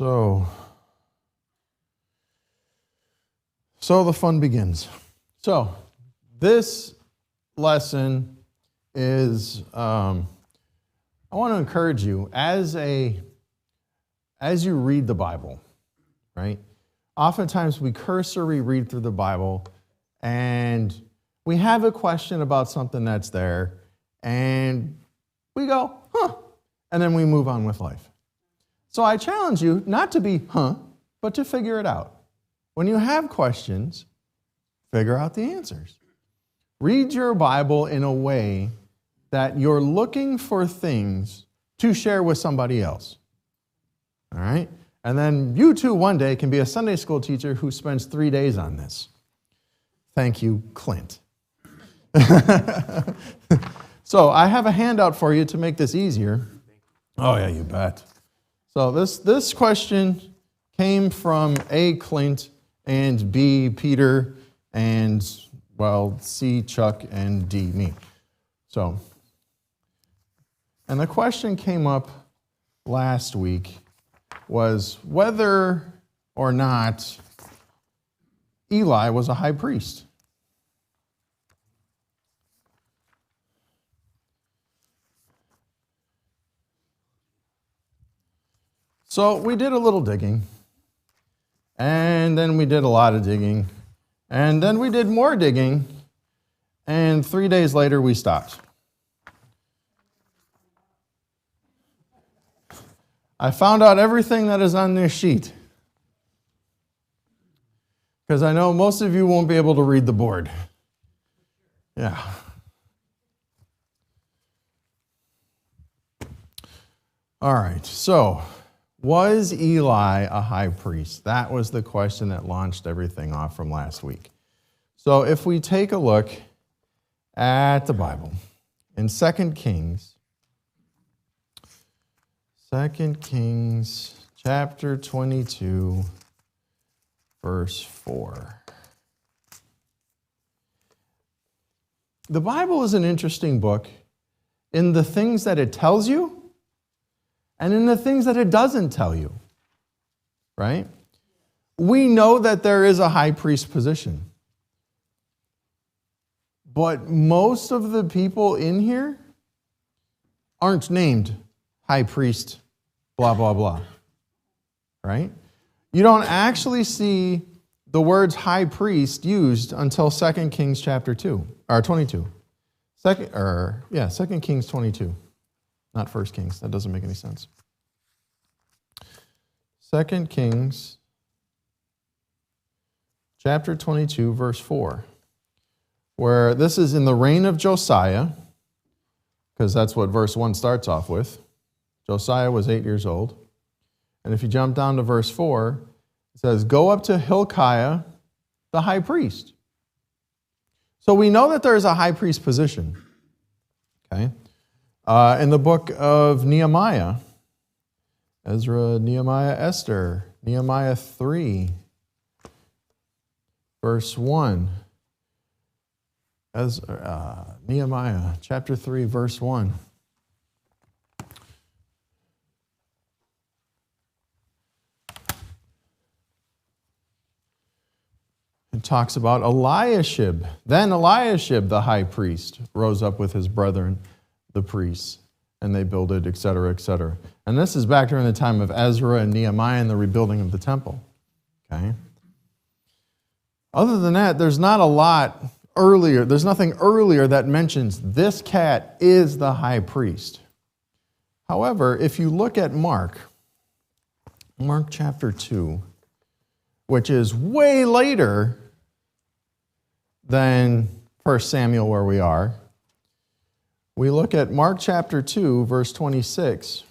So the fun begins. So this lesson is, I want to encourage you as you read the Bible, right? Oftentimes we cursory read through the Bible and we have a question about something that's there and we go, huh, and then we move on with life. So I challenge you not to be, but to figure it out. When you have questions, figure out the answers. Read your Bible in a way that you're looking for things to share with somebody else. All right? And then you too one day can be a Sunday school teacher who spends 3 days on this. Thank you, Clint. So I have a handout for you to make this easier. Oh yeah, you bet. So this question came from A, Clint, and B, Peter, and, well, C, Chuck, and D, me. So, and the question came up last week was whether or not Eli was a high priest. So we did a little digging, and then we did a lot of digging, and then we did more digging, and 3 days later we stopped. I found out everything that is on this sheet, because I know most of you won't be able to read the board. Yeah. All right, so was Eli a high priest? That was the question that launched everything off from last week. So if we take a look at the Bible in 2 Kings chapter 22, verse 4. The Bible is an interesting book in the things that it tells you and in the things that it doesn't tell you, right? We know that there is a high priest position. But most of the people in here aren't named high priest, blah, blah, blah, right? You don't actually see the words high priest used until 2 Kings chapter 2, or 22. 2 Kings 22. Not 1 Kings. That doesn't make any sense. 2 Kings chapter 22, verse 4, where this is in the reign of Josiah, because that's what verse 1 starts off with. Josiah was 8 years old. And if you jump down to verse 4, it says, "Go up to Hilkiah, the high priest." So we know that there is a high priest position. Okay? In the book of Nehemiah, Ezra, Nehemiah, Esther, Nehemiah 3, verse 1. Nehemiah chapter 3, verse 1. It talks about Eliashib. Then Eliashib, the high priest, rose up with his brethren, the priests, and they builded, etc., etc. And this is back during the time of Ezra and Nehemiah and the rebuilding of the temple. Okay? Other than that, there's not a lot earlier. There's nothing earlier that mentions this cat is the high priest. However, if you look at Mark chapter 2, which is way later than 1 Samuel where we are, we look at Mark chapter 2, verse 26.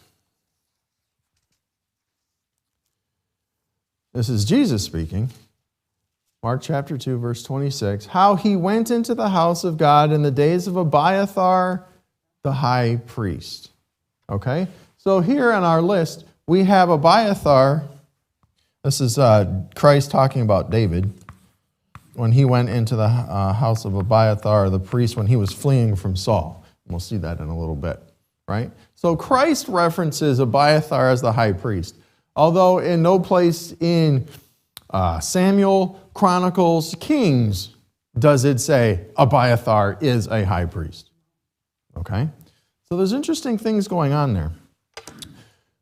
This is Jesus speaking. Mark chapter 2, verse 26. How he went into the house of God in the days of Abiathar, the high priest. Okay? So here on our list, we have Abiathar. This is Christ talking about David when he went into the house of Abiathar, the priest, when he was fleeing from Saul. We'll see that in a little bit, right? So Christ references Abiathar as the high priest. Although in no place in Samuel, Chronicles, Kings does it say Abiathar is a high priest. Okay? So there's interesting things going on there.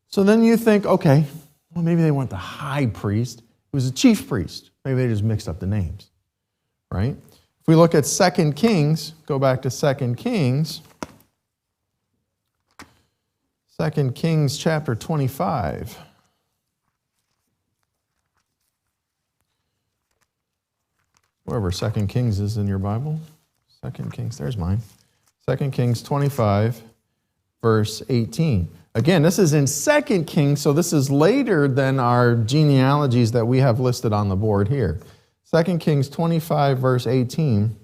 So then you think, okay, well, maybe they want the high priest. It was a chief priest. Maybe they just mixed up the names, right? If we look at 2 Kings, go back to 2 Kings. 2 Kings chapter 25. Wherever 2 Kings is in your Bible. 2 Kings, there's mine. 2 Kings 25, verse 18. Again, this is in 2 Kings, so this is later than our genealogies that we have listed on the board here. 2 Kings 25, verse 18.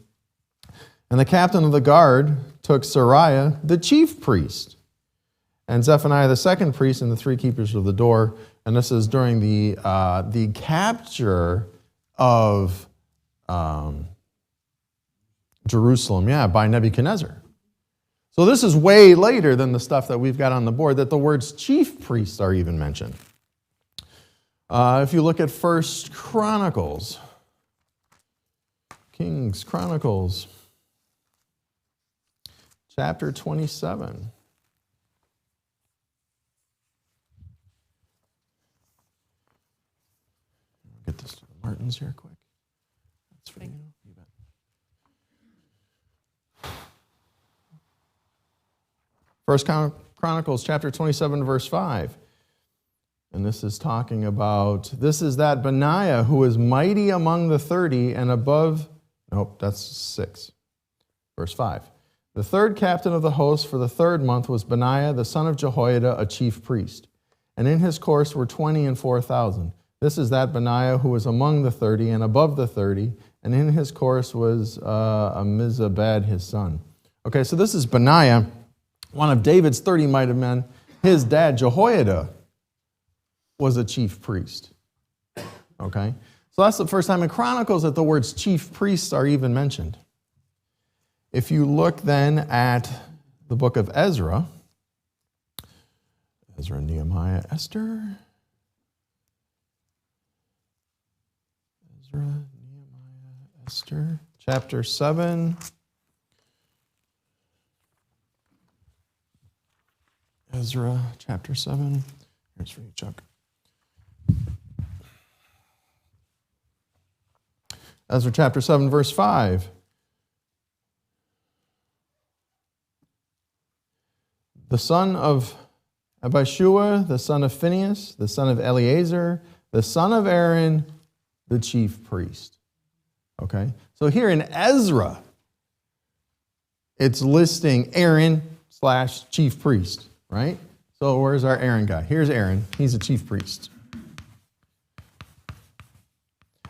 And the captain of the guard took Sariah, the chief priest, and Zephaniah, the second priest, and the 3 keepers of the door. And this is during the capture of Jerusalem, by Nebuchadnezzar. So this is way later than the stuff that we've got on the board, that the words chief priests are even mentioned. If you look at 1 Chronicles, Kings Chronicles, chapter 27. Get this to the Martins here quick. That's for you. You bet. First Chronicles chapter 27, verse 5. And this is talking about, this is that Benaiah who is mighty among the 30 and above, that's 6. Verse 5. The third captain of the host for the 3rd month was Benaiah, the son of Jehoiada, a chief priest. And in his course were 20 and 4,000. This is that Benaiah who was among the 30 and above the 30. And in his course was Ammizabad, his son. Okay, so this is Benaiah, one of David's 30 mighty men. His dad, Jehoiada, was a chief priest. Okay? So that's the first time in Chronicles that the words chief priests are even mentioned. If you look then at the book of Ezra, Nehemiah, Esther, chapter 7. Ezra, chapter 7. Here's for you, Chuck. Ezra, chapter 7, verse 5. The son of Abishua, the son of Phinehas, the son of Eleazar, the son of Aaron, the chief priest. Okay? So here in Ezra, it's listing Aaron / chief priest, right? So where's our Aaron guy? Here's Aaron. He's a chief priest.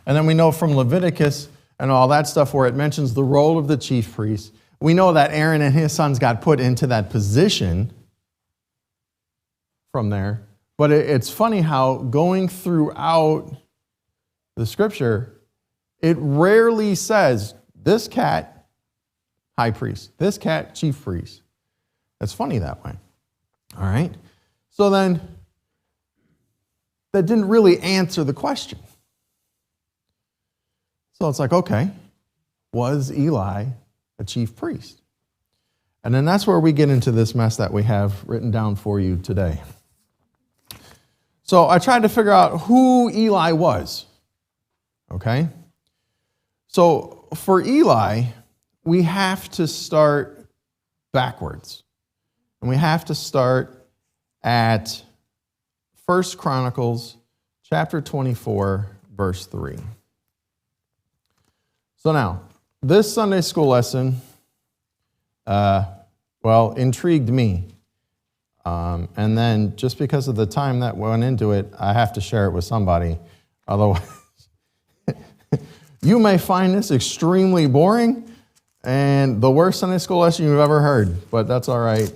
And then we know from Leviticus and all that stuff where it mentions the role of the chief priest, we know that Aaron and his sons got put into that position from there. But it's funny how going throughout the scripture, it rarely says, this cat, high priest. This cat, chief priest. That's funny that way. All right? So then, that didn't really answer the question. So it's like, okay, was Eli a chief priest? And then that's where we get into this mess that we have written down for you today. So I tried to figure out who Eli was. Okay? So for Eli, we have to start backwards. And we have to start at 1 Chronicles chapter 24, verse 3. So now, this Sunday school lesson, intrigued me. And then just because of the time that went into it, I have to share it with somebody. Otherwise, you may find this extremely boring and the worst Sunday school lesson you've ever heard, but that's all right.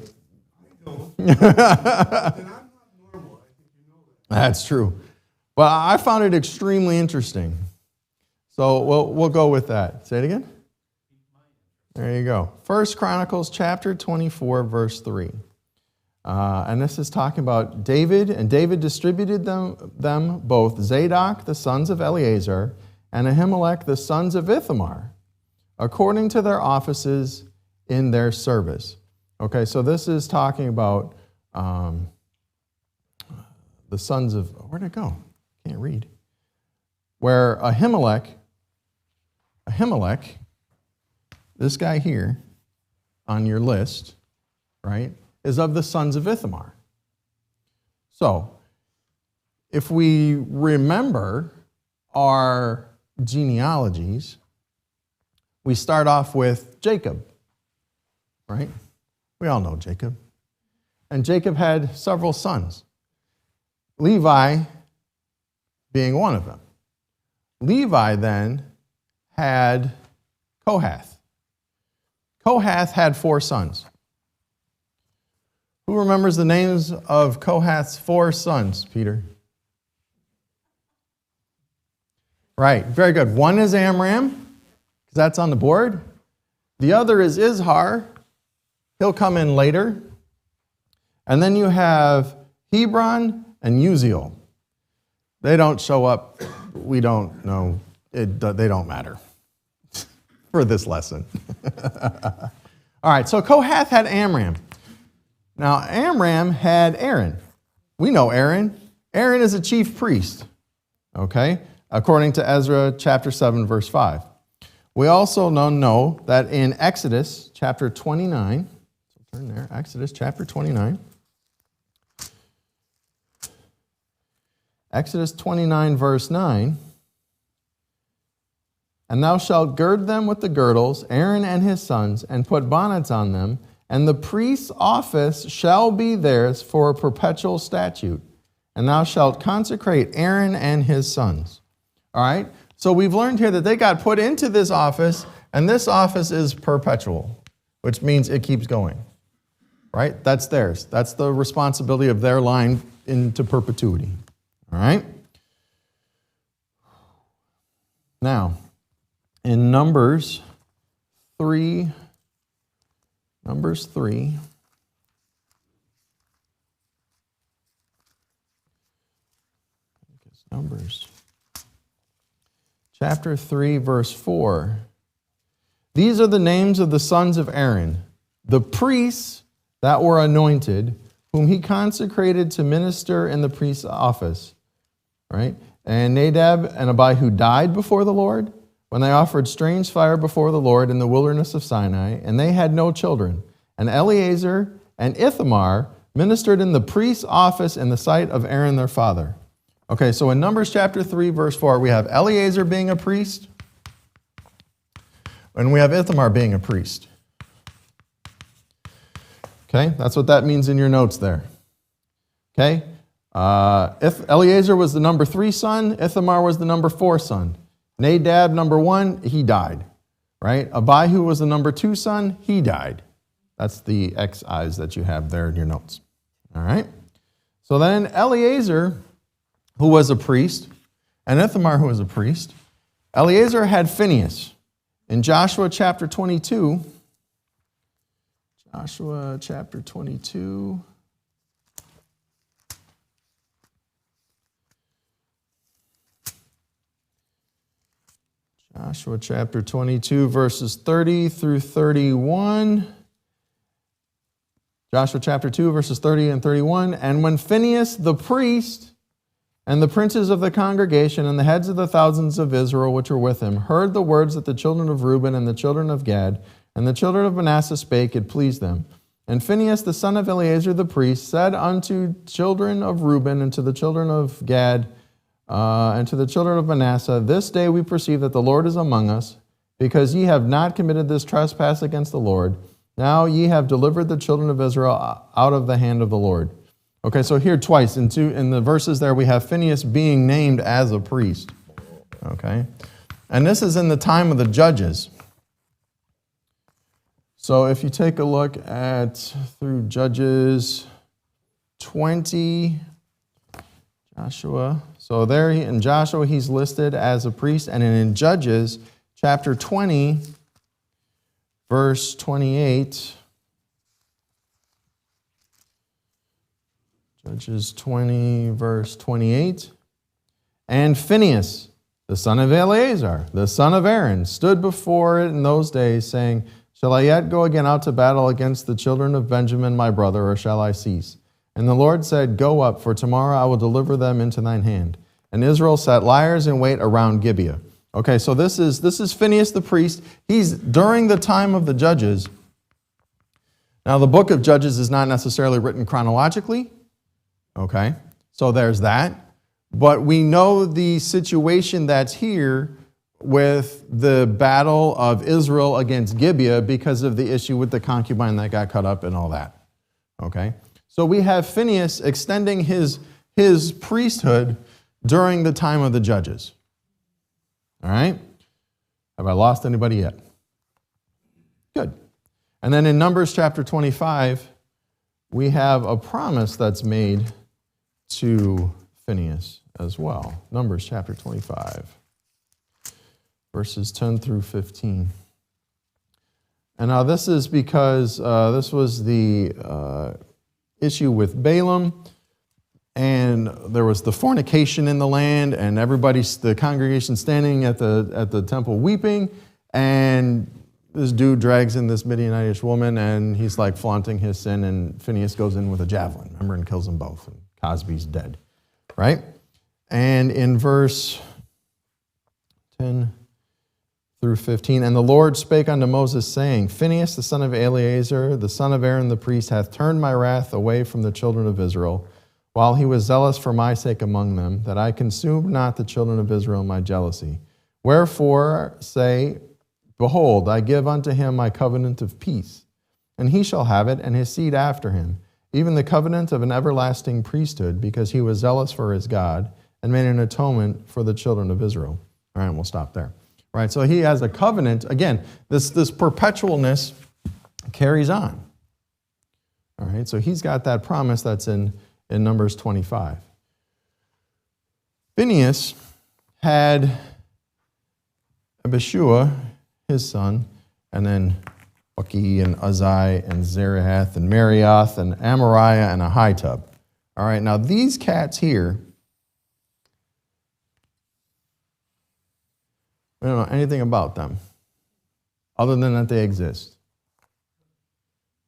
I know. And I'm not normal. I think you know that. That's true. But I found it extremely interesting. So we'll go with that. Say it again. There you go. 1 Chronicles chapter 24, verse 3. And this is talking about David, and David distributed them both, Zadok, the sons of Eleazar, and Ahimelech, the sons of Ithamar, according to their offices in their service. Okay, so this is talking about the sons of, where'd it go? Can't read. Where Ahimelech, this guy here on your list, right, is of the sons of Ithamar. So, if we remember our genealogies, we start off with Jacob, right? We all know Jacob. And Jacob had several sons, Levi being one of them. Levi then had Kohath. Kohath had 4 sons. Who remembers the names of Kohath's 4 sons, Peter? Right, very good. One is Amram, because that's on the board. The other is Izhar. He'll come in later. And then you have Hebron and Uziel. They don't show up. We don't know. They don't matter for this lesson. All right, so Kohath had Amram. Now, Amram had Aaron. We know Aaron. Aaron is a chief priest, okay, according to Ezra chapter 7, verse 5. We also know that in Exodus chapter 29, so turn there, Exodus chapter 29. Exodus 29, verse 9. And thou shalt gird them with the girdles, Aaron and his sons, and put bonnets on them, and the priest's office shall be theirs for a perpetual statute. And thou shalt consecrate Aaron and his sons. All right? So we've learned here that they got put into this office, and this office is perpetual, which means it keeps going. Right? That's theirs. That's the responsibility of their line into perpetuity. All right? Now, in Numbers 3, Numbers chapter 3, verse 4. These are the names of the sons of Aaron, the priests that were anointed, whom he consecrated to minister in the priest's office. Right? And Nadab and Abihu died before the Lord when they offered strange fire before the Lord in the wilderness of Sinai, and they had no children. And Eleazar and Ithamar ministered in the priest's office in the sight of Aaron their father. Okay, so in Numbers chapter 3, verse 4, we have Eleazar being a priest, and we have Ithamar being a priest. Okay, that's what that means in your notes there. Okay, if Eleazar was the number 3 son, Ithamar was the number 4 son. Nadab, number 1, he died, right? Abihu was the number 2 son, he died. That's the X's that you have there in your notes, all right? So then Eleazar, who was a priest, and Ithamar, who was a priest, Eleazar had Phinehas. In Joshua chapter 22, Joshua chapter 22, verses 30 through 31. Joshua chapter 2, verses 30 and 31. And when Phinehas the priest and the princes of the congregation and the heads of the thousands of Israel which were with him heard the words that the children of Reuben and the children of Gad and the children of Manasseh spake, it pleased them. And Phinehas the son of Eleazar the priest said unto children of Reuben and to the children of Gad and to the children of Manasseh, this day we perceive that the Lord is among us, because ye have not committed this trespass against the Lord. Now ye have delivered the children of Israel out of the hand of the Lord. Okay, so here twice in the verses there we have Phinehas being named as a priest. Okay, and this is in the time of the judges. So if you take a look at through Judges 20, Joshua. So there in Joshua he's listed as a priest, and in Judges chapter 20, verse 28. Judges 20, verse 28. And Phinehas, the son of Eleazar, the son of Aaron, stood before it in those days, saying, Shall I yet go again out to battle against the children of Benjamin my brother, or shall I cease? And the Lord said, Go up, for tomorrow I will deliver them into thine hand. And Israel set liers in wait around Gibeah. Okay, so this is Phinehas the priest. He's during the time of the judges. Now, the book of Judges is not necessarily written chronologically. Okay, so there's that. But we know the situation that's here with the battle of Israel against Gibeah because of the issue with the concubine that got cut up and all that. Okay, so we have Phinehas extending his priesthood during the time of the judges. All right, have I lost anybody yet? Good. And then in Numbers chapter 25, we have a promise that's made to Phinehas as well. Numbers chapter 25, verses 10 through 15. And now this is because this was the issue with Balaam, and there was the fornication in the land, and the congregation standing at the temple weeping, and this dude drags in this Midianitish woman, and he's like flaunting his sin, and Phinehas goes in with a javelin, remember, and kills them both, and Cosby's dead, right? And in verse 10 through 15, And the Lord spake unto Moses, saying, Phinehas the son of Eleazar, the son of Aaron the priest, hath turned my wrath away from the children of Israel, while he was zealous for my sake among them, that I consumed not the children of Israel in my jealousy. Wherefore say, Behold, I give unto him my covenant of peace, and he shall have it, and his seed after him, even the covenant of an everlasting priesthood, because he was zealous for his God, and made an atonement for the children of Israel. All right, we'll stop there. All right, so he has a covenant. Again, this perpetualness carries on. All right, so he's got that promise that's in Numbers 25. Phinehas had Abishua, his son, and then Bucky and Uzziah and Zerahath and Marioth and Amariah and Ahitub. All right, now these cats here, we don't know anything about them other than that they exist.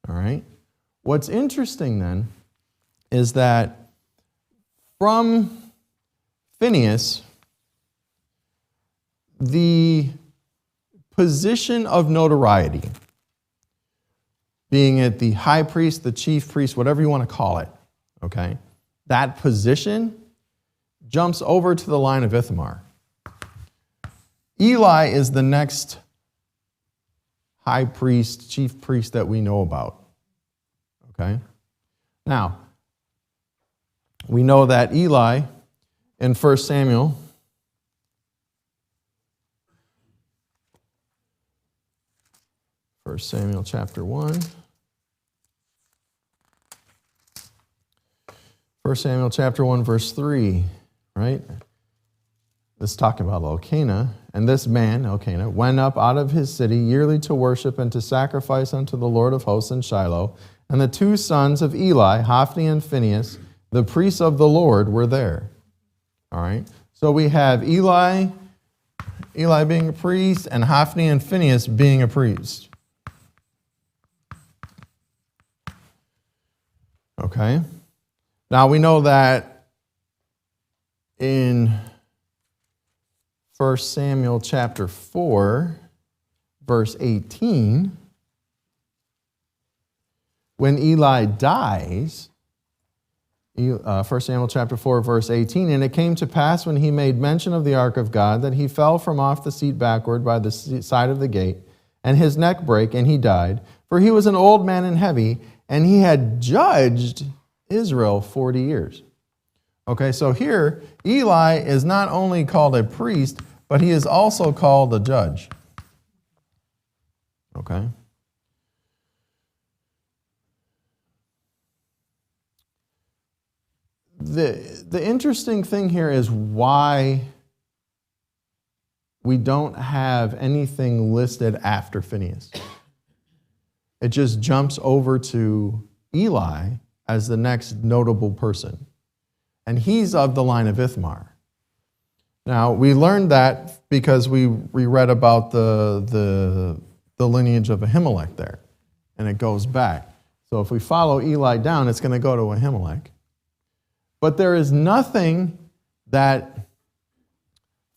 All right? What's interesting then is that from Phinehas, the position of notoriety, being it the high priest, the chief priest, whatever you want to call it, okay, that position jumps over to the line of Ithamar. Eli is the next high priest, chief priest that we know about, okay? Now, we know that Eli in 1 Samuel, chapter 1. 1 Samuel chapter 1, verse 3, right? This is talking about Elkanah. And this man, Elkanah, went up out of his city yearly to worship and to sacrifice unto the Lord of hosts in Shiloh. And the two sons of Eli, Hophni and Phinehas, the priests of the Lord, were there. All right? So we have Eli being a priest, and Hophni and Phinehas being a priest. Okay? Now we know that in 1 Samuel chapter 4, verse 18, when Eli dies, 1 Samuel chapter 4, verse 18, And it came to pass when he made mention of the ark of God that he fell from off the seat backward by the side of the gate, and his neck brake, and he died. For he was an old man and heavy, and he had judged Israel 40 years. Okay, so here, Eli is not only called a priest, but he is also called a judge. Okay? The interesting thing here is why we don't have anything listed after Phinehas. It just jumps over to Eli as the next notable person. And he's of the line of Ithamar. Now, we learned that because we read about the lineage of Ahimelech there, and it goes back. So if we follow Eli down, it's going to go to Ahimelech. But there is nothing that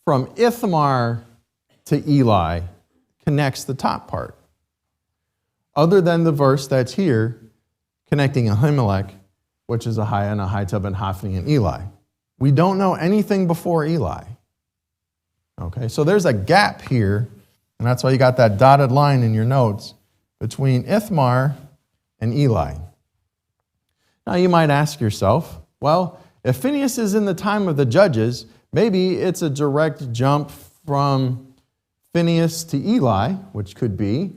from Ithamar to Eli connects the top part, other than the verse that's here connecting Ahimelech, which is Ahiah and Ahitub and Hophni and Eli. We don't know anything before Eli. Okay, so there's a gap here, and that's why you got that dotted line in your notes between Ithamar and Eli. Now you might ask yourself, well, if Phinehas is in the time of the judges, maybe it's a direct jump from Phinehas to Eli, which could be,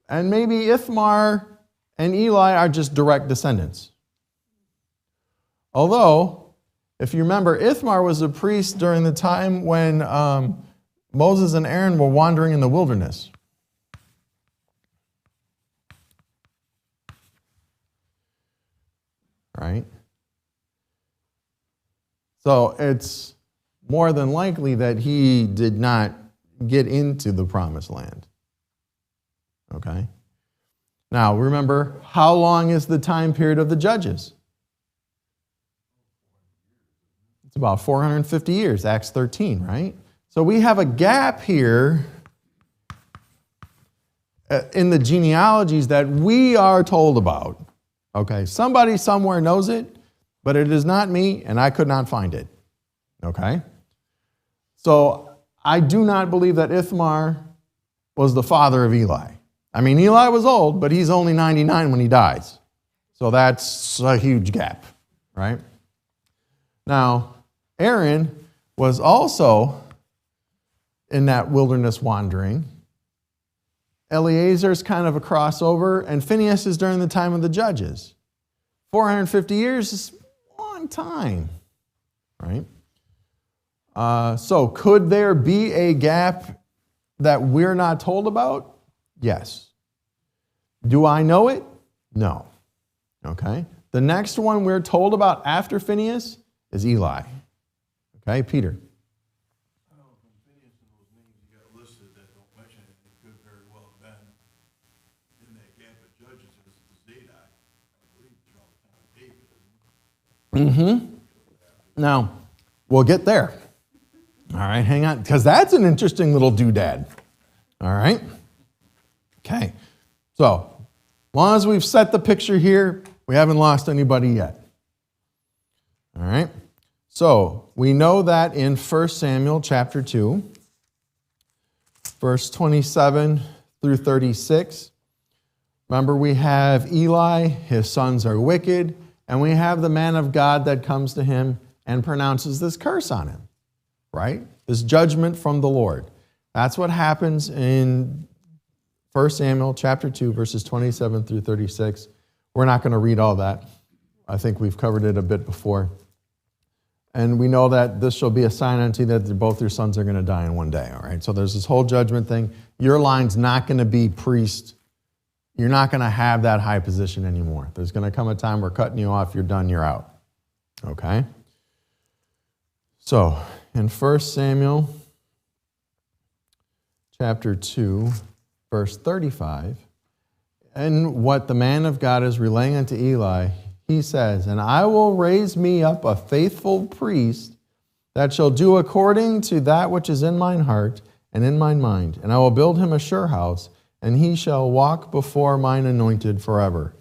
and maybe Ithamar and Eli are just direct descendants. Although, if you remember, Ithamar was a priest during the time when Moses and Aaron were wandering in the wilderness. Right? So it's more than likely that he did not get into the promised land. Okay? Now, remember, how long is the time period of the judges? It's about 450 years, Acts 13, right? So we have a gap here in the genealogies that we are told about. Okay, somebody somewhere knows it, but it is not me, and I could not find it. Okay? So I do not believe that Ithamar was the father of Eli. I mean, Eli was old, but he's only 99 when he dies. So that's a huge gap, right? Now, Aaron was also in that wilderness wandering. Eleazar's kind of a crossover, and Phinehas is during the time of the judges. 450 years is a long time, right? So could there be a gap that we're not told about? Yes. Do I know it? No. Okay. The next one we're told about after Phinehas is Eli. Okay, Peter. I don't know if Phineas and those names you got listed that don't mention it, it could very well have been in that gap of judges, it was Zadok, I believe, throughout the time of David, isn't it? Now, we'll get there. All right, hang on, because that's an interesting little doodad. All right? Okay. So, as long as we've set the picture here, we haven't lost anybody yet. All right? So, we know that in 1 Samuel chapter 2, verse 27 through 36, remember we have Eli, his sons are wicked, and we have the man of God that comes to him and pronounces this curse on him, right? This judgment from the Lord. That's what happens in 1 Samuel chapter 2, verses 27 through 36. We're not going to read all that. I think we've covered it a bit before. And we know that this shall be a sign unto you that both your sons are going to die in one day. All right. So there's this whole judgment thing. Your line's not going to be priest. You're not going to have that high position anymore. There's going to come a time we're cutting you off. You're done. You're out. Okay. So in 1 Samuel chapter 2, verse 35, and what the man of God is relaying unto Eli, he says, and I will raise me up a faithful priest that shall do according to that which is in mine heart and in mine mind. And I will build him a sure house, and he shall walk before mine anointed forever.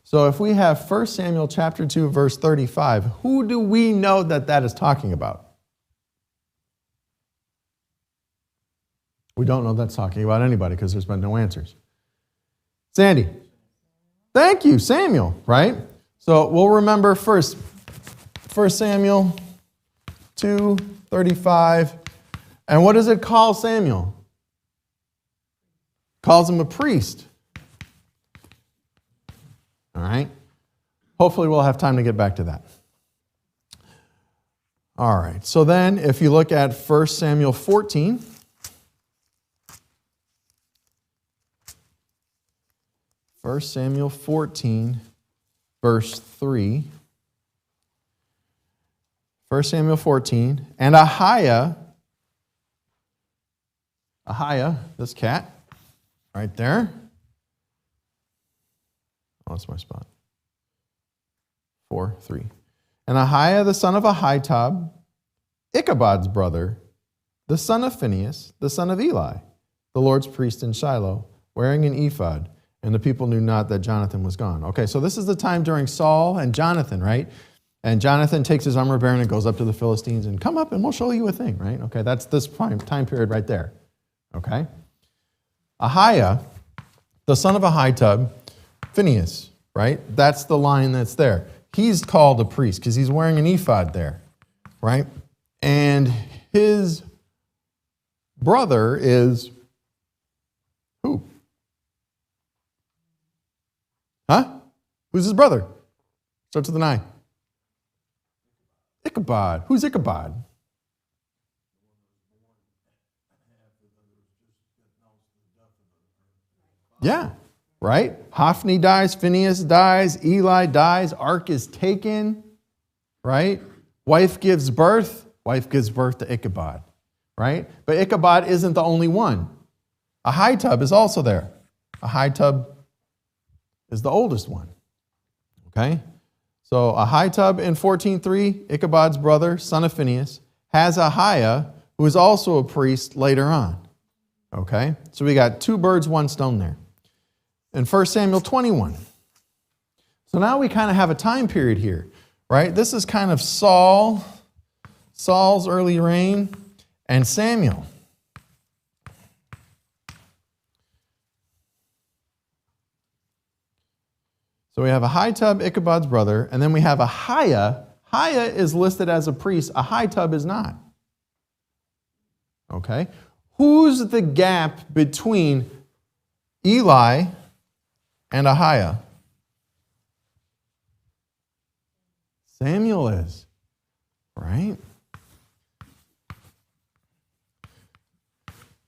So if we have 1 Samuel chapter 2, verse 35, who do we know that that is talking about? We don't know that's talking about anybody because there's been no answers. Sandy. Thank you, Samuel, right? So we'll remember first, 1 Samuel 2:35. And what does it call Samuel? Calls him a priest. All right? Hopefully we'll have time to get back to that. All right. So then if you look at 1 Samuel 14, First Samuel 14, verse 3. 1 Samuel 14. And Ahiah, this cat, right there. Oh, that's my spot. 4:3. And Ahiah, the son of Ahitub, Ichabod's brother, the son of Phinehas, the son of Eli, the Lord's priest in Shiloh, wearing an ephod, and the people knew not that Jonathan was gone. Okay, so this is the time during Saul and Jonathan, right? And Jonathan takes his armor bearer and goes up to the Philistines and come up and we'll show you a thing, right? Okay, that's this time period right there. Okay? Ahiah, the son of Ahitub, Phinehas, right? That's the line that's there. He's called a priest because he's wearing an ephod there, right? And his brother is who? Huh? Who's his brother? Starts with an I. Ichabod. Who's Ichabod? Yeah, right? Hophni dies, Phinehas dies, Eli dies, Ark is taken, right? Wife gives birth to Ichabod, right? But Ichabod isn't the only one. Ahitub is also there. Ahitub is the oldest one, okay? So Ahitub in 14:3, Ichabod's brother, son of Phinehas, has Ahiah, who is also a priest later on. Okay? So we got two birds, one stone there. In 1 Samuel 21. So now we kind of have a time period here, right? This is kind of Saul's early reign, and Samuel. So we have Ahitub, Ichabod's brother, and then we have Ahiah. Ahiah is listed as a priest. Ahitub is not. Okay? Who's the gap between Eli and Ahiah? Samuel is, right?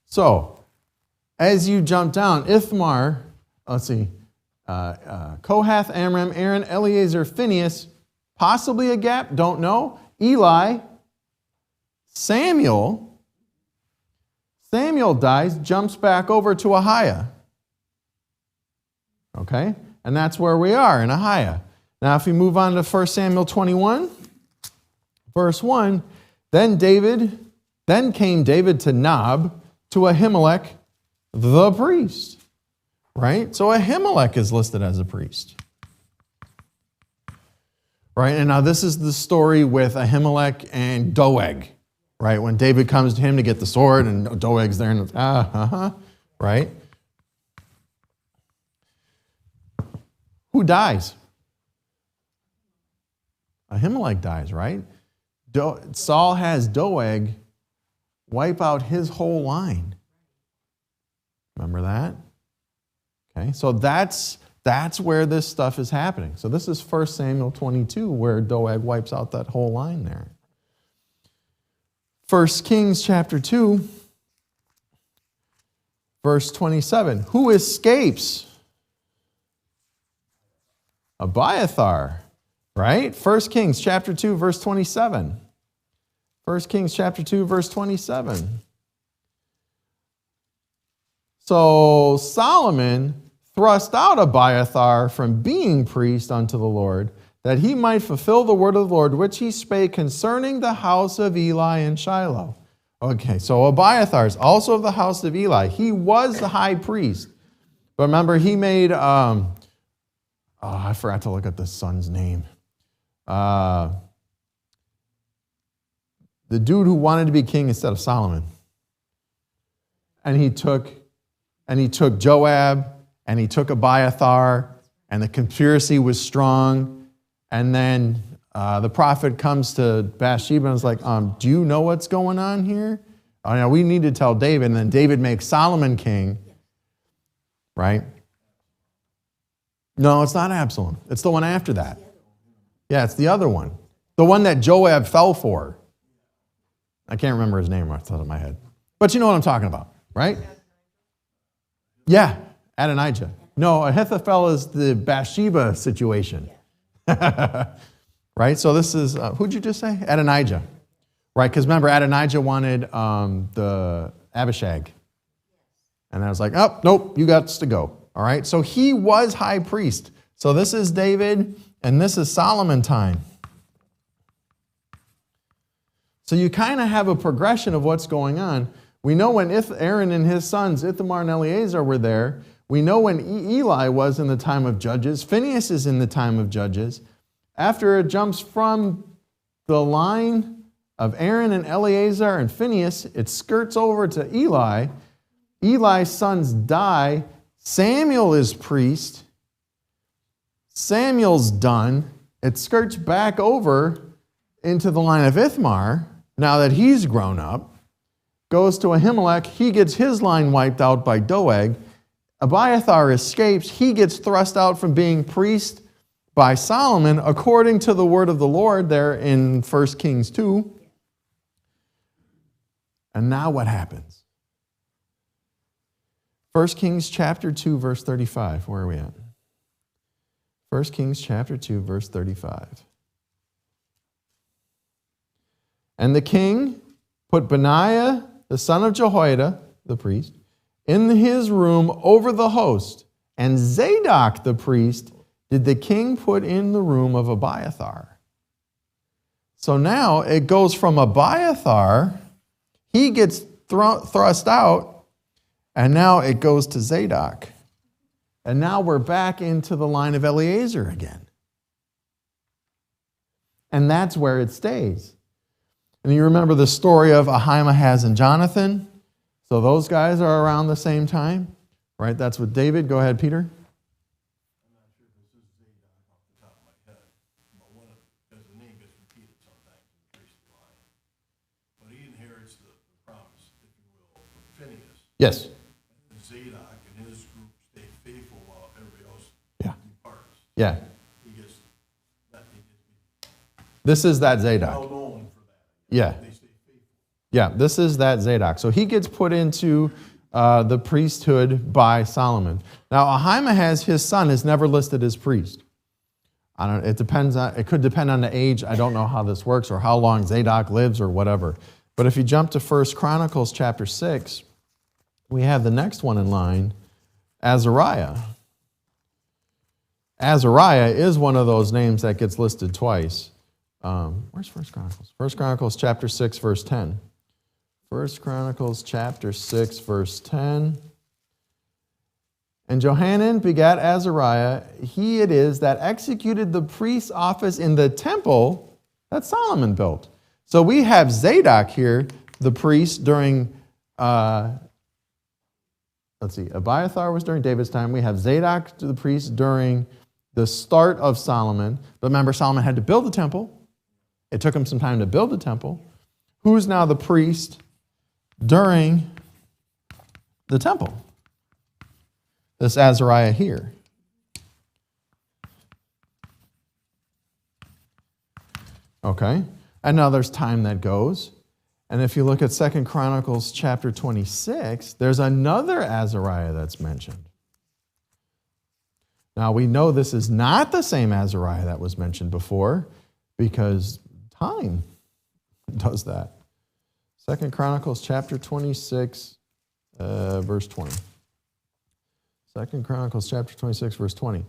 So, as you jump down, Ithamar, let's see, Kohath, Amram, Aaron, Eleazar, Phinehas, possibly a gap, don't know. Eli, Samuel dies, jumps back over to Ahiah. Okay? And that's where we are in Ahiah. Now, if we move on to 1 Samuel 21, verse 1, then came David to Nob, to Ahimelech, the priest. Right? So Ahimelech is listed as a priest. Right? And now this is the story with Ahimelech and Doeg. Right? When David comes to him to get the sword and Doeg's there and right? Who dies? Ahimelech dies, right? Saul has Doeg wipe out his whole line. Remember that? Okay, so that's where this stuff is happening. So this is 1 Samuel 22, where Doeg wipes out that whole line there. 1 Kings chapter 2, verse 27. Who escapes? Abiathar, right? 1 Kings chapter 2, verse 27. 1 Kings chapter 2, verse 27. So Solomon thrust out Abiathar from being priest unto the Lord, that he might fulfill the word of the Lord, which he spake concerning the house of Eli in Shiloh. Okay, so Abiathar is also of the house of Eli. He was the high priest. But remember, he made, I forgot to look at the son's name. The dude who wanted to be king instead of Solomon. And he took Joab, and he took Abiathar, and the conspiracy was strong. And then the prophet comes to Bathsheba and is like, do you know what's going on here? Oh, no, we need to tell David. And then David makes Solomon king, right? No, it's not Absalom. It's the one after that. Yeah, it's the other one. The one that Joab fell for. I can't remember his name off the top of my head. But you know what I'm talking about, right? Yeah, Adonijah. No, Ahithophel is the Bathsheba situation. Right? So this is, who'd you just say? Adonijah. Right? Because remember, Adonijah wanted the Abishag. And I was like, oh, nope, you got to go. All right? So he was high priest. So this is David, and this is Solomon time. So you kind of have a progression of what's going on. We know when Aaron and his sons, Ithamar and Eleazar, were there. We know when Eli was in the time of Judges. Phinehas is in the time of Judges. After it jumps from the line of Aaron and Eleazar and Phinehas, it skirts over to Eli. Eli's sons die. Samuel is priest. Samuel's done. It skirts back over into the line of Ithamar, now that he's grown up. Goes to Ahimelech. He gets his line wiped out by Doeg. Abiathar escapes. He gets thrust out from being priest by Solomon, according to the word of the Lord there in 1 Kings 2. And now what happens? 1 Kings chapter 2, verse 35. Where are we at? 1 Kings chapter 2, verse 35. And the king put Benaiah, the son of Jehoiada, the priest, in his room over the host, and Zadok the priest did the king put in the room of Abiathar. So now it goes from Abiathar, he gets thrust out, and now it goes to Zadok. And now we're back into the line of Eleazar again. And that's where it stays. And you remember the story of Ahimaaz and Jonathan? So those guys are around the same time, right? That's with David. Go ahead, Peter. I'm not sure if this is Zadok off the top of my head, but because the name gets repeated sometimes in the priestly line. But he inherits the promise, if you will, from Phinehas. Yes. And Zadok and his group stay faithful while everybody else departs. Yeah. He gets that. This is that Zadok. Well known for that. Yeah. They stay faithful. Yeah, this is that Zadok. So he gets put into the priesthood by Solomon. Now, Ahimaaz, his son, is never listed as priest. It depends on. It could depend on the age. I don't know how this works or how long Zadok lives or whatever. But if you jump to 1 Chronicles chapter 6, we have the next one in line, Azariah. Azariah is one of those names that gets listed twice. Where's 1 Chronicles? 1 Chronicles chapter 6, verse 10. 1 Chronicles chapter 6, verse 10. And Johanan begat Azariah. He it is that executed the priest's office in the temple that Solomon built. So we have Zadok here, the priest, during, Abiathar was during David's time. We have Zadok, the priest, during the start of Solomon. But remember, Solomon had to build the temple. It took him some time to build the temple. Who's now the priest during the temple? This Azariah here. Okay. And now there's time that goes. And if you look at 2 Chronicles chapter 26, there's another Azariah that's mentioned. Now we know this is not the same Azariah that was mentioned before because time does that. 2 Chronicles chapter 26, verse 20. 2 Chronicles chapter 26, verse 20.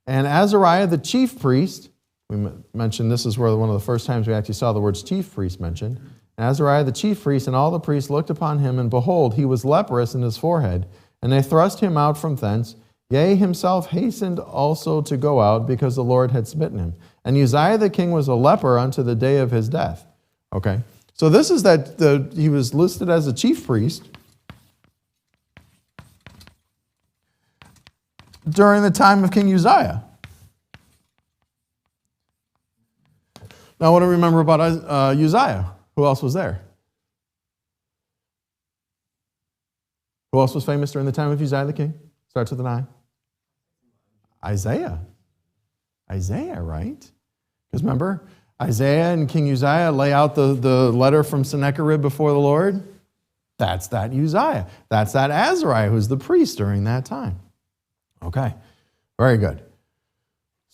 And Azariah the chief priest, we mentioned this is where one of the first times we actually saw the words chief priest mentioned. And Azariah the chief priest and all the priests looked upon him, and behold, he was leprous in his forehead. And they thrust him out from thence. Yea, himself hastened also to go out, because the Lord had smitten him. And Uzziah the king was a leper unto the day of his death. Okay, so this is that he was listed as a chief priest during the time of King Uzziah. Now, what do we remember about Uzziah? Who else was there? Who else was famous during the time of Uzziah the king? Starts with an I. Isaiah. Isaiah, right? Because remember, Isaiah and King Uzziah lay out the letter from Sennacherib before the Lord. That's that Uzziah. That's that Azariah who's the priest during that time. Okay, very good.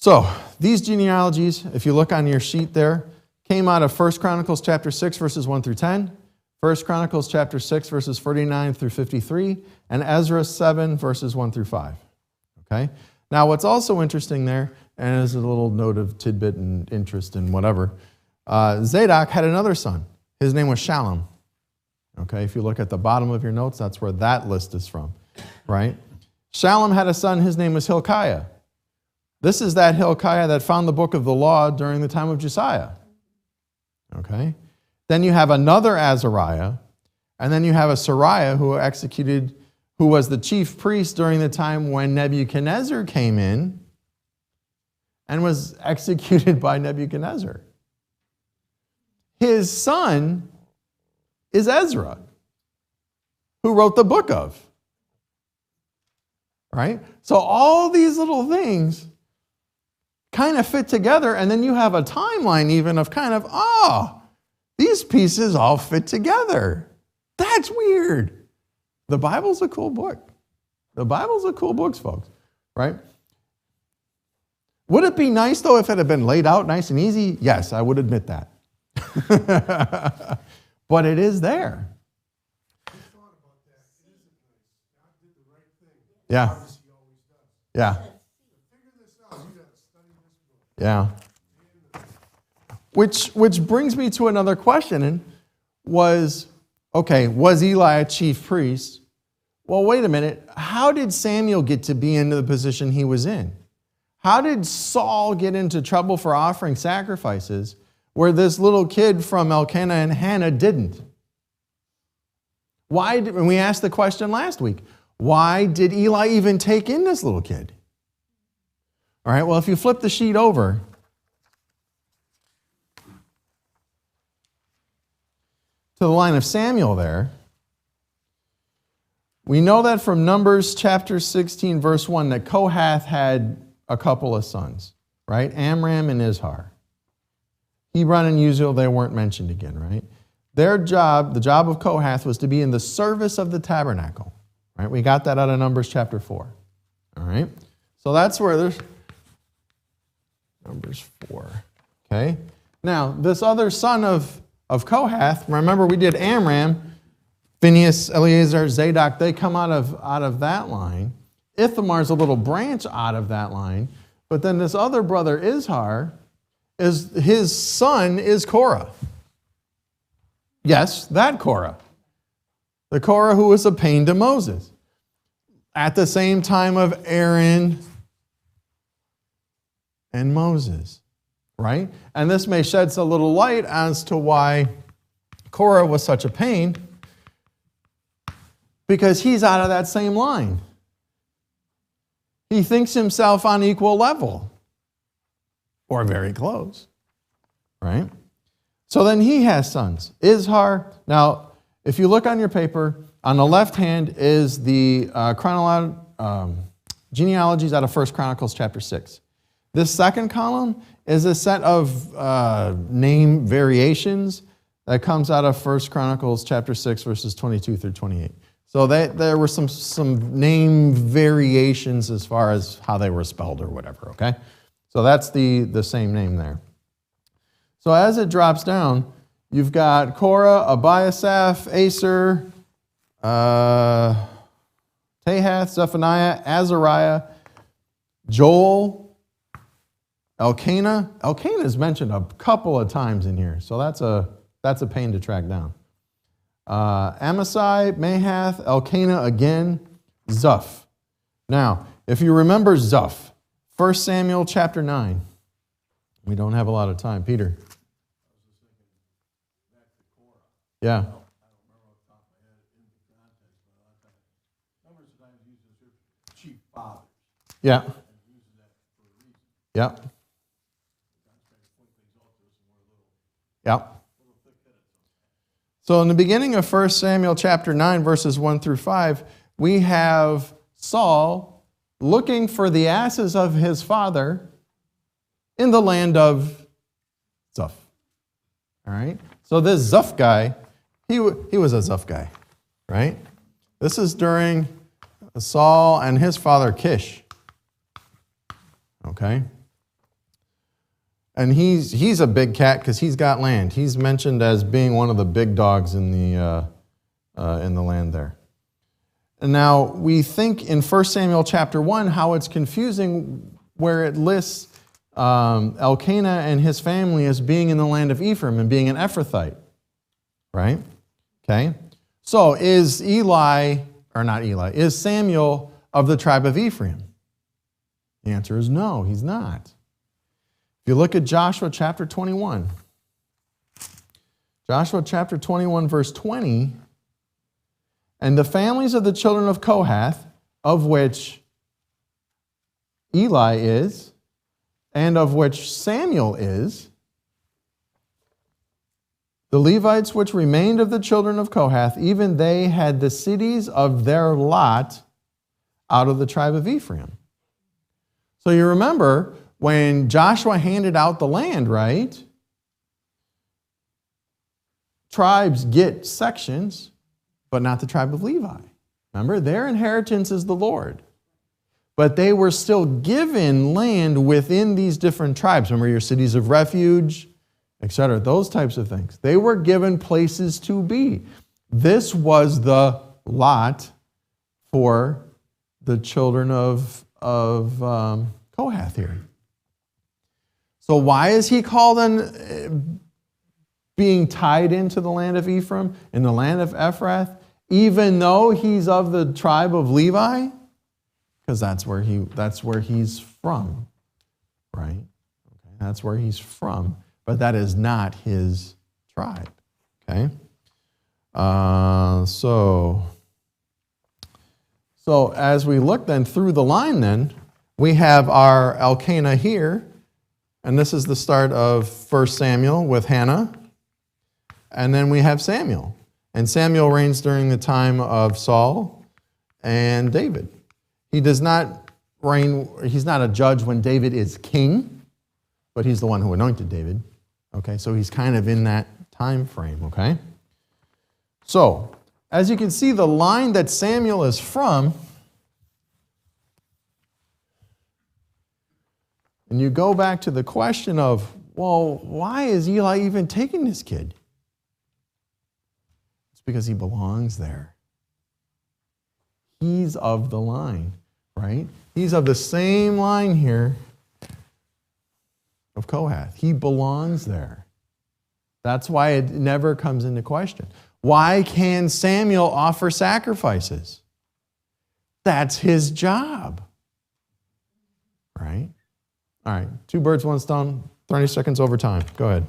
So these genealogies, if you look on your sheet there, came out of 1 Chronicles chapter 6, verses 1 through 10, 1 Chronicles chapter 6, verses 49 through 53, and Ezra 7, verses 1 through 5. Okay? Now, what's also interesting there, and as a little note of tidbit and interest and whatever, Zadok had another son. His name was Shallum. Okay, if you look at the bottom of your notes, that's where that list is from, right? Shallum had a son, his name was Hilkiah. This is that Hilkiah that found the book of the law during the time of Josiah. Okay? Then you have another Azariah, and then you have a Sariah who was the chief priest during the time when Nebuchadnezzar came in and was executed by Nebuchadnezzar. His son is Ezra, who wrote the book of. Right? So all these little things kind of fit together, and then you have a timeline even of kind of, these pieces all fit together. That's weird. The Bible's a cool book. The Bible's a cool book, folks, right? Would it be nice, though, if it had been laid out nice and easy? Yes, I would admit that. But it is there. Yeah. Yeah. Yeah. Which brings me to another question. Was Eli a chief priest? Well, wait a minute. How did Samuel get to be in the position he was in? How did Saul get into trouble for offering sacrifices where this little kid from Elkanah and Hannah didn't? And we asked the question last week, why did Eli even take in this little kid? All right, well, if you flip the sheet over, to the line of Samuel there, we know that from Numbers chapter 16, verse 1, that Kohath had a couple of sons, right? Amram and Izhar. Hebron and Uzziel, they weren't mentioned again, right? Their job, the job of Kohath, was to be in the service of the tabernacle, right? We got that out of Numbers chapter 4, all right? So that's where there's Numbers 4, okay? Now, this other son of Kohath, remember we did Amram, Phinehas, Eleazar, Zadok, they come out of that line. Ithamar's a little branch out of that line, but then this other brother, Izhar, his son is Korah. Yes, that Korah. The Korah who was a pain to Moses. At the same time of Aaron and Moses, right? And this may shed a little light as to why Korah was such a pain, because he's out of that same line. He thinks himself on equal level, or very close, right? So then he has sons. Izhar, now, if you look on your paper, on the left hand is the genealogies out of 1 Chronicles chapter 6. This second column is a set of name variations that comes out of 1 Chronicles chapter 6, verses 22 through 28. So there were some name variations as far as how they were spelled or whatever, okay? So that's the same name there. So as it drops down, you've got Korah, Abiasaph, Aser, Tahath, Zephaniah, Azariah, Joel, Elkanah. Elkanah is mentioned a couple of times in here, so that's a pain to track down. Amasai, Mahath, Elkanah again, Zuph. Now, if you remember Zuph, 1 Samuel chapter 9. We don't have a lot of time. Peter. Yeah. Yeah. Yeah. Yeah. So in the beginning of 1 Samuel chapter 9, verses 1 through 5, we have Saul looking for the asses of his father in the land of Zuph. All right? So this Zuph guy, he was a Zuph guy, right? This is during Saul and his father Kish. Okay? And he's a big cat because he's got land. He's mentioned as being one of the big dogs in the land there. And now we think in 1 Samuel chapter 1 how it's confusing where it lists Elkanah and his family as being in the land of Ephraim and being an Ephrathite. Right? Okay. So is Samuel of the tribe of Ephraim? The answer is no, he's not. If you look at Joshua chapter 21, Joshua chapter 21 verse 20, and the families of the children of Kohath, of which Eli is, and of which Samuel is, the Levites which remained of the children of Kohath, even they had the cities of their lot out of the tribe of Ephraim. So you remember when Joshua handed out the land, right? Tribes get sections, but not the tribe of Levi. Remember, their inheritance is the Lord. But they were still given land within these different tribes. Remember your cities of refuge, etc., those types of things. They were given places to be. This was the lot for the children of Kohath here. So why is he called being tied into the land of Ephraim and the land of Ephrath, even though he's of the tribe of Levi? Because that's where he's from, right? Okay, that's where he's from, but that is not his tribe. Okay, so as we look then through the line, then we have our Elkanah here. And this is the start of 1 Samuel with Hannah. And then we have Samuel. And Samuel reigns during the time of Saul and David. He does not reign, he's not a judge when David is king, but he's the one who anointed David. Okay, so he's kind of in that time frame, okay? So, as you can see, the line that Samuel is from, and you go back to the question of, well, why is Eli even taking this kid? It's because he belongs there. He's of the line, right? He's of the same line here of Kohath. He belongs there. That's why it never comes into question. Why can Samuel offer sacrifices? That's his job, right? All right, 2 birds, 1 stone, 30 seconds over time. Go ahead.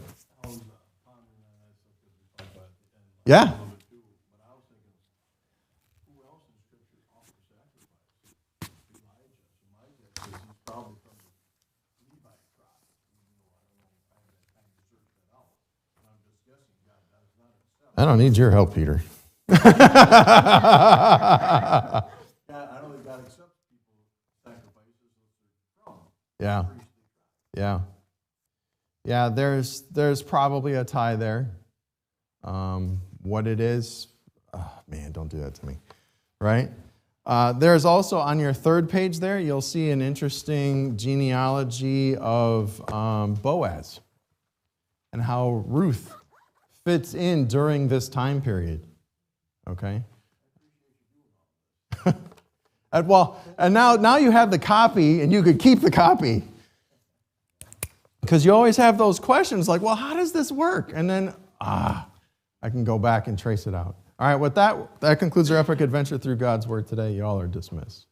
Yeah. I don't need your help, Peter. I don't think God accepts people's sacrifices. Yeah. Yeah. Yeah, there's probably a tie there. What it is, oh, man, don't do that to me, right? There's also on your 3rd page there, you'll see an interesting genealogy of Boaz and how Ruth fits in during this time period, okay? And now you have the copy, and you could keep the copy. Because you always have those questions like, well, how does this work? And then, I can go back and trace it out. All right, with that concludes our epic adventure through God's Word today. You all are dismissed.